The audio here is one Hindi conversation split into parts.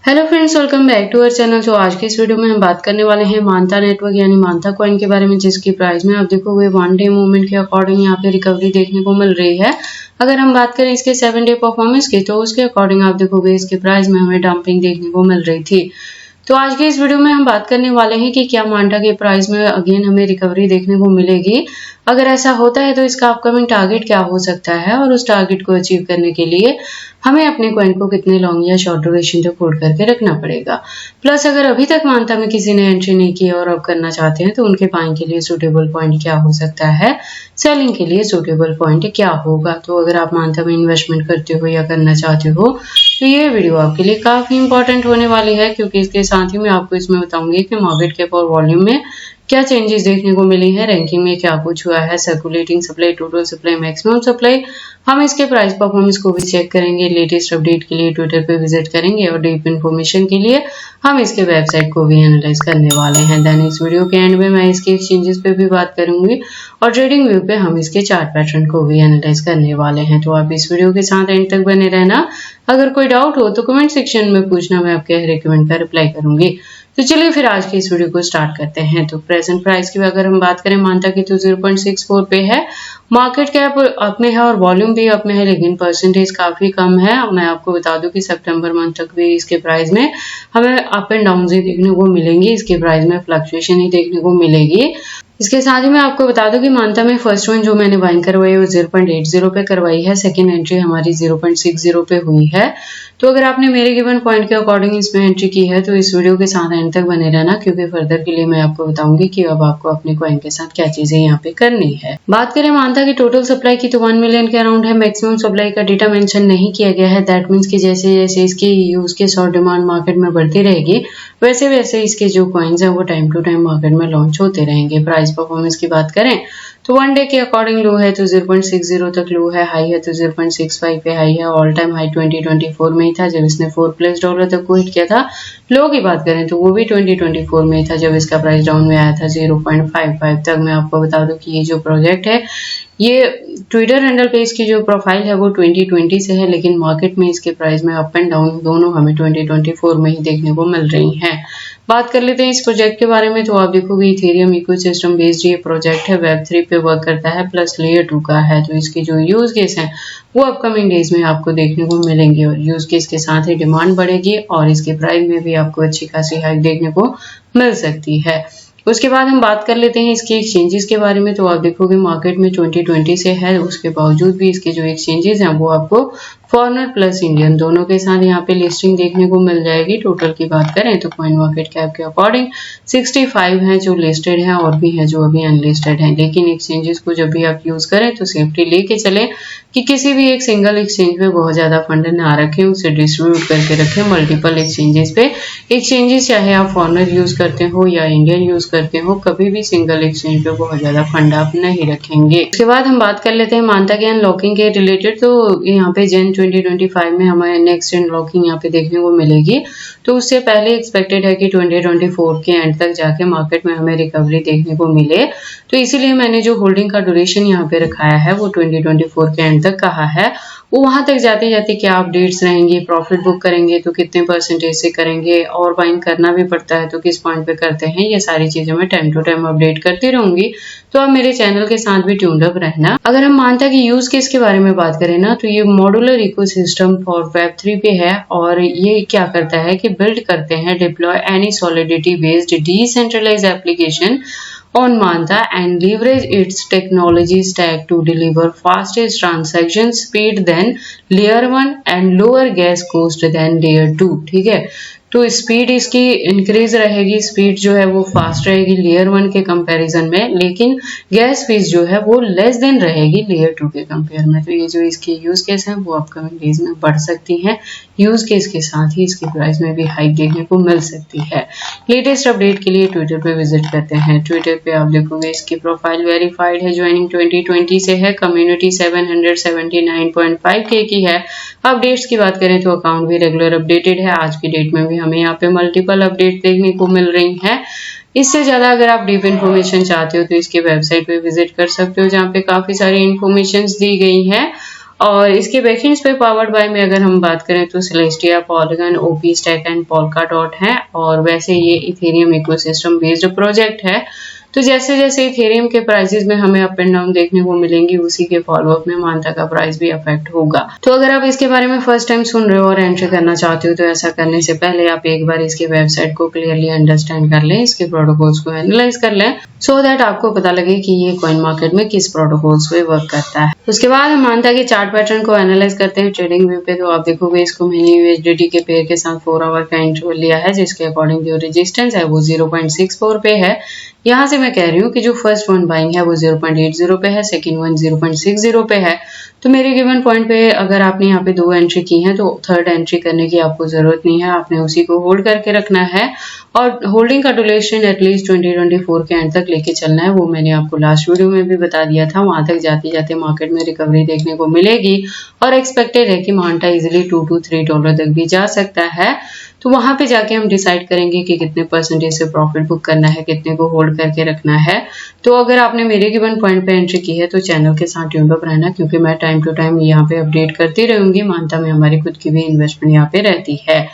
Hello friends, welcome back to our channel. तो आज की इस वीडियो में हम बात करने वाले हैं मानता नेटवर्क यानी मानता कॉइन के बारे में, जिसकी प्राइस में आप देखोगे वन डे मूवमेंट के अकॉर्डिंग यहाँ पे रिकवरी देखने को मिल रही है। अगर हम बात करें इसके 7 डे परफॉर्मेंस की, तो उसके अकॉर्डिंग आप देखोगे इसके प्राइस में हमें डंपिंग देखने को मिल रही थी। तो आज के इस वीडियो में हम बात करने वाले हैं कि क्या मांटा के प्राइस में अगेन हमें रिकवरी देखने को मिलेगी। अगर ऐसा होता है तो इसका अपकमिंग टारगेट क्या हो सकता है और उस टारगेट को अचीव करने के लिए हमें अपने कॉइन को कितने लॉन्ग या शॉर्ट ड्यूरेशन तक होल्ड करके रखना पड़ेगा। प्लस अगर अभी तक मानता में किसी ने एंट्री नहीं की और अब करना चाहते हैं तो उनके बाइंग के लिए सूटेबल पॉइंट क्या हो सकता है, सेलिंग के लिए सूटेबल पॉइंट क्या होगा। तो अगर आप मानता में इन्वेस्टमेंट करते हो या करना चाहते हो तो ये वीडियो आपके लिए काफी इंपॉर्टेंट होने वाली है, क्योंकि इसके साथ ही मैं आपको इसमें बताऊंगी कि मार्केट कैप और वॉल्यूम में क्या चेंजेस देखने को मिली है, रैंकिंग में क्या कुछ हुआ है, circulating supply, total supply, maximum supply. हम इसके प्राइस परफॉर्मेंस को भी चेक करेंगे। लेटेस्ट अपडेट के लिए ट्विटर पे विजिट करेंगे और डीप इन्फॉर्मेशन के लिए हम इसके वेबसाइट को भी एनालाइज करने वाले हैं। देन इस वीडियो के एंड में मैं इसके एक्सचेंजेस पे भी बात करूंगी और ट्रेडिंग व्यू पे हम इसके चार्ट पैटर्न को भी एनालाइज करने वाले हैं। तो आप इस वीडियो के साथ एंड तक बने रहना। अगर कोई डाउट हो तो कमेंट सेक्शन में पूछना, मैं आपके हर एक कमेंट का रिप्लाई करूंगी। तो चलिए फिर आज की इस वीडियो को स्टार्ट करते हैं। तो प्रेजेंट प्राइस की अगर हम बात करें मानता की, तो 0.64 पे है। मार्केट कैप अप में है और वॉल्यूम भी अप में है, लेकिन परसेंटेज काफी कम है। मैं आपको बता दूं कि सितंबर मंथ तक भी इसके प्राइस में हमें अप एंड डाउन ही देखने को मिलेंगी, इसके प्राइस में फ्लक्चुएशन ही देखने को मिलेगी। इसके साथ ही मैं आपको बता दूं कि मानता में फर्स्ट वन जो मैंने बाइंग करवाई है वो 0.80 पे करवाई है, सेकेंड एंट्री हमारी 0.60 पे हुई है। तो अगर आपने मेरे गिवन पॉइंट के अकॉर्डिंग इसमें एंट्री की है तो इस वीडियो के साथ एंड तक बने रहना, क्योंकि फर्दर के लिए मैं आपको बताऊंगी कि अब आपको अपने कॉइन के साथ क्या चीजें यहाँ पे करनी है। बात करें मानता की टोटल सप्लाई की, तो 1 मिलियन के अराउंड है। मैक्सिमम सप्लाई का डेटा मेंशन नहीं किया गया है। दैट मीन्स कि जैसे जैसे इसकी यूज के शॉर्ट डिमांड मार्केट में बढ़ती रहेगी, वैसे वैसे इसके जो कॉइन्स हैं वो टाइम टू टाइम मार्केट में लॉन्च होते रहेंगे। प्राइस परफॉर्मेंस की बात करें तो 1 डे के अकॉर्डिंग लो है तो 0.60 तक लो है, हाई है तो 0.65 पे हाई है। ऑल टाइम हाई 2024 में ही था जब इसने $4+ तक को हिट किया था। लो की बात करें तो वो भी 2024 में ही था जब इसका प्राइस डाउन में आया था 0.55 तक। मैं आपको बता दूं कि ये जो प्रोजेक्ट है, ये ट्विटर हैंडल पे इसकी जो प्रोफाइल है वो 2020 से है, लेकिन मार्केट में इसके प्राइस में अप एंड डाउन दोनों हमें 2024 में ही देखने को मिल रही हैं। बात कर लेते हैं इस प्रोजेक्ट के बारे में। तो आप देखोगे इथेरियम इकोसिस्टम बेस्ड ये प्रोजेक्ट है, वेब3 पे वर्क करता है, प्लस लेयर 2 का है। तो इसके जो यूज केस हैं वो अपकमिंग डेज में आपको देखने को मिलेंगे और यूज केस के साथ ही डिमांड बढ़ेगी और इसके प्राइस में भी आपको अच्छी खासी हाइक देखने को मिल सकती है। उसके बाद हम बात कर लेते हैं इसके एक्सचेंजेस के बारे में। तो आप देखोगे मार्केट में 2020 से है, उसके बावजूद भी इसके जो एक्सचेंजेस हैं वो आपको फॉरेनर प्लस इंडियन दोनों के साथ यहाँ पे लिस्टिंग देखने को मिल जाएगी। टोटल की बात करें तो कॉइन मार्केट कैप के अकॉर्डिंग 65 हैं जो लिस्टेड हैं और भी हैं जो अभी अनलिस्टेड हैं। लेकिन एक्सचेंजेस को जब भी आप यूज करें तो सेफ्टी लेके चलें कि किसी भी एक सिंगल एक्सचेंज पे बहुत ज्यादा फंड ना रखें, उसे डिस्ट्रीब्यूट करके रखें मल्टीपल एक्सचेंजेस पे। एक्सचेंजेस चाहे आप फॉरेनर यूज करते हो या इंडियन यूज करते हो, कभी भी सिंगल एक्सचेंज पे बहुत ज्यादा फंड आप नहीं रखेंगे। उसके बाद हम बात कर लेते हैं मानता के अनलॉकिंग के रिलेटेड। तो यहाँ पे जन 2025 में हमें नेक्स्ट अनलॉकिंग यहाँ पे देखने को मिलेगी। तो उससे पहले एक्सपेक्टेड है कि 2024 के एंड तक जाके मार्केट में हमें रिकवरी देखने को मिले। तो इसीलिए मैंने जो होल्डिंग का ड्यूरेशन यहाँ पे रखाया है वो 2024 के एंड तक कहा है। वो वहां तक जाते जाते क्या अपडेट्स रहेंगी, प्रॉफिट बुक करेंगे तो कितने परसेंटेज से करेंगे और बाइंग करना भी पड़ता है तो किस पॉइंट पे करते हैं, ये सारी चीजें मैं टाइम टू टाइम अपडेट करती रहूंगी। तो आप मेरे चैनल के साथ भी ट्यून्ड अप रहना। अगर हम मानता कि यूज केस के बारे में बात करें ना, तो ये मॉड्यूलर इकोसिस्टम फॉर वेब3 पे है और ये क्या करता है कि बिल्ड करते हैं deploy any solidity based decentralised application on Manta and leverage its technology stack to deliver fastest transaction speed than layer 1 and lower gas cost than layer 2। ठीक है, तो स्पीड इसकी इंक्रीज रहेगी, स्पीड जो है वो फास्ट रहेगी लेयर 1 के कंपैरिजन में, लेकिन गैस फीस जो है वो लेस देन रहेगी लेयर 2 के कंपेयर में। तो ये जो इसकी यूज केस है वो अपकमिंग डेज में बढ़ सकती हैं। यूज केस के साथ ही इसकी प्राइस में भी हाइक देखने को मिल सकती है। लेटेस्ट अपडेट के लिए ट्विटर पे विजिट करते हैं। ट्विटर पे आप देखोगे इसकी प्रोफाइल वेरीफाइड है, ज्वाइनिंग 2020 से है, कम्युनिटी 779.5K की है। अपडेट्स की बात करें तो अकाउंट भी रेगुलर अपडेटेड है। आज की डेट में भी हमें यहाँ पे मल्टीपल अपडेट देखने को मिल रही हैं। इससे ज्यादा अगर आप डीप इन्फॉर्मेशन चाहते हो तो इसके वेबसाइट पे विजिट कर सकते हो, जहाँ पे काफी सारी इन्फॉर्मेशन दी गई हैं। और इसके बैकएंड्स पे पावर्ड बाय में अगर हम बात करें तो Celestia, polygon, OP stack and Polkadot है। और वैसे ये इथेरियम इकोसिस्टम बेस्ड प्रोजेक्ट है। तो जैसे जैसे इथेरियम के प्राइसेस में हमें अप एंड डाउन देखने को मिलेंगी, उसी के फॉलोअप में मानता का प्राइस भी अफेक्ट होगा। तो अगर आप इसके बारे में फर्स्ट टाइम सुन रहे हो और एंट्री करना चाहते हो तो ऐसा करने से पहले आप एक बार इसकी वेबसाइट को क्लियरली अंडरस्टैंड कर लें, इसके प्रोटोकॉल्स को एनालाइज कर लें, सो दैट आपको पता लगे कि ये कॉइन मार्केट में किस प्रोटोकॉल्स पे वर्क करता है। उसके बाद हम मानता के चार्ट पैटर्न को एनालाइज करते हैं ट्रेडिंग व्यू पे। तो आप देखोगे इसको मैंने यूएसडीटी के पेयर के साथ 4 आवर का इंटरवल लिया है, जिसके अकॉर्डिंग जो रेजिस्टेंस है वो 0.64 पे है। यहाँ से मैं कह रही हूँ कि जो फर्स्ट वन बाइंग है वो 0.80 पे है, सेकंड वन 0.60 पे है। तो मेरे गिवन पॉइंट पे अगर आपने यहाँ पे 2 एंट्री की है तो थर्ड एंट्री करने की आपको जरूरत नहीं है, आपने उसी को होल्ड करके रखना है और होल्डिंग का ड्यूरेशन एटलीस्ट 2024 के एंड तक लेके चलना है। वो मैंने आपको लास्ट वीडियो में भी बता दिया था। वहां तक जाते जाते मार्केट में रिकवरी देखने को मिलेगी और एक्सपेक्टेड है कि मांटा इजिली $2 to $3 तक भी जा सकता है। तो वहां पे जाके हम डिसाइड करेंगे कि कितने परसेंटेज से प्रॉफिट बुक करना है, कितने को होल्ड करके रखना है। तो अगर आपने मेरे गिवन पॉइंट पे एंट्री की है तो चैनल के साथ ट्यून्ड अप रहना, क्योंकि मैं टाइम टू टाइम यहाँ पे अपडेट करती रहूंगी। मानता में हमारी खुद की भी इन्वेस्टमेंट यहाँ पे रहती है।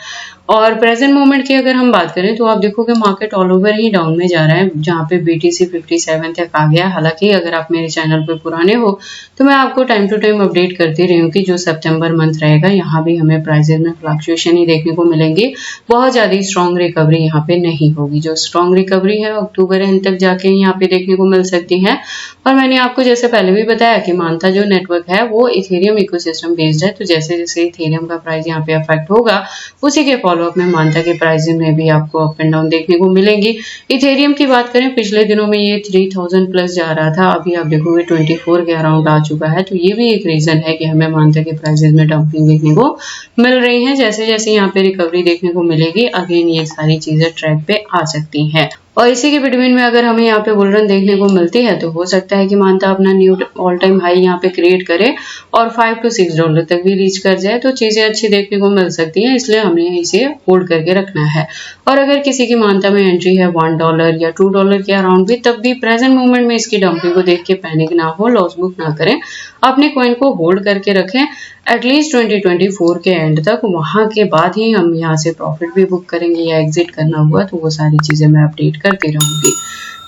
और प्रेजेंट मोमेंट की अगर हम बात करें तो आप देखोगे मार्केट ऑल ओवर ही डाउन में जा रहा है, जहाँ पे BTC 57 तक आ गया। हालांकि अगर आप मेरे चैनल पे पुराने हो तो मैं आपको टाइम टू टाइम अपडेट करती रही हूँ कि जो सितंबर मंथ रहेगा यहाँ भी हमें प्राइसेस में फ्लक्चुएशन ही देखने को मिलेंगे, बहुत ज्यादा स्ट्रॉन्ग रिकवरी यहाँ पे नहीं होगी। जो स्ट्रॉन्ग रिकवरी है अक्टूबर एंड तक जाके यहाँ पे देखने को मिल सकती है। और मैंने आपको जैसे पहले भी बताया कि मानता जो नेटवर्क है वो इथेरियम इकोसिस्टम बेस्ड है। तो जैसे जैसे इथेरियम का प्राइस यहाँ पे अफेक्ट होगा उसी के फॉलोअप में मानता के प्राइस में भी आपको अप एंड डाउन देखने को मिलेंगी। इथेरियम की बात करें पिछले दिनों में ये 3000 प्लस जा रहा था, अभी आप देखोगे 24 के अराउंड आ चुका है। तो ये भी एक रीजन है कि हमें मानता के प्राइसेस में डंपिंग देखने को मिल रही है। जैसे जैसे यहाँ पे रिकवरी देखने को मिलेगी अगेन ये सारी चीजें ट्रैक पे आ सकती हैं। और इसी के बिटवीन में अगर हमें यहाँ पे बुल रन देखने को मिलती है तो हो सकता है कि मानता अपना न्यू ऑल टाइम हाई यहाँ पे क्रिएट करे और $5 to $6 तक भी रीच कर जाए, तो चीजें अच्छी देखने को मिल सकती हैं। इसलिए हमें इसे होल्ड करके रखना है। और अगर किसी की मानता में एंट्री है $1 या $2 के अराउंड भी, तब भी प्रेजेंट मोमेंट में इसकी डंपिंग को देख के पैनिक ना हो, लॉस बुक ना करें, अपने कॉइन को होल्ड करके रखें एटलीस्ट 2024 के एंड तक। वहां के बाद ही हम यहाँ से प्रॉफिट भी बुक करेंगे या एग्जिट करना हुआ तो वो सारी चीजें मैं अपडेट करती रहूंगी।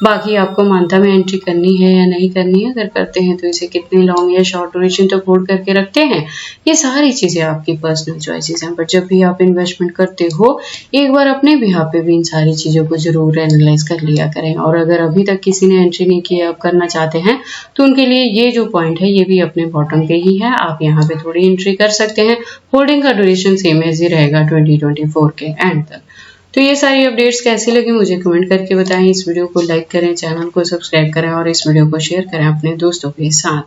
बाकी आपको मानता में एंट्री करनी है या नहीं करनी है, अगर करते हैं तो इसे कितने लॉन्ग या शॉर्ट ड्यूरेशन तक होल्ड करके रखते हैं, ये सारी चीजें आपकी पर्सनल चॉइसेस हैं। बट जब भी आप इन्वेस्टमेंट करते हो एक बार अपने बिहाफ पे भी इन सारी चीजों को जरूर एनालाइज कर लिया करें। और अगर अभी तक किसी ने एंट्री नहीं की, आप करना चाहते हैं तो उनके लिए ये जो पॉइंट है ये भी अपने बॉटम पे ही है, आप यहाँ पे थोड़ी एंट्री कर सकते हैं। होल्डिंग का ड्यूरेशन सेम एज ही रहेगा 2024 के एंड तक। तो ये सारी अपडेट्स कैसी लगी मुझे कमेंट करके बताएं। इस वीडियो को लाइक करें, चैनल को सब्सक्राइब करें और इस वीडियो को शेयर करें अपने दोस्तों के साथ।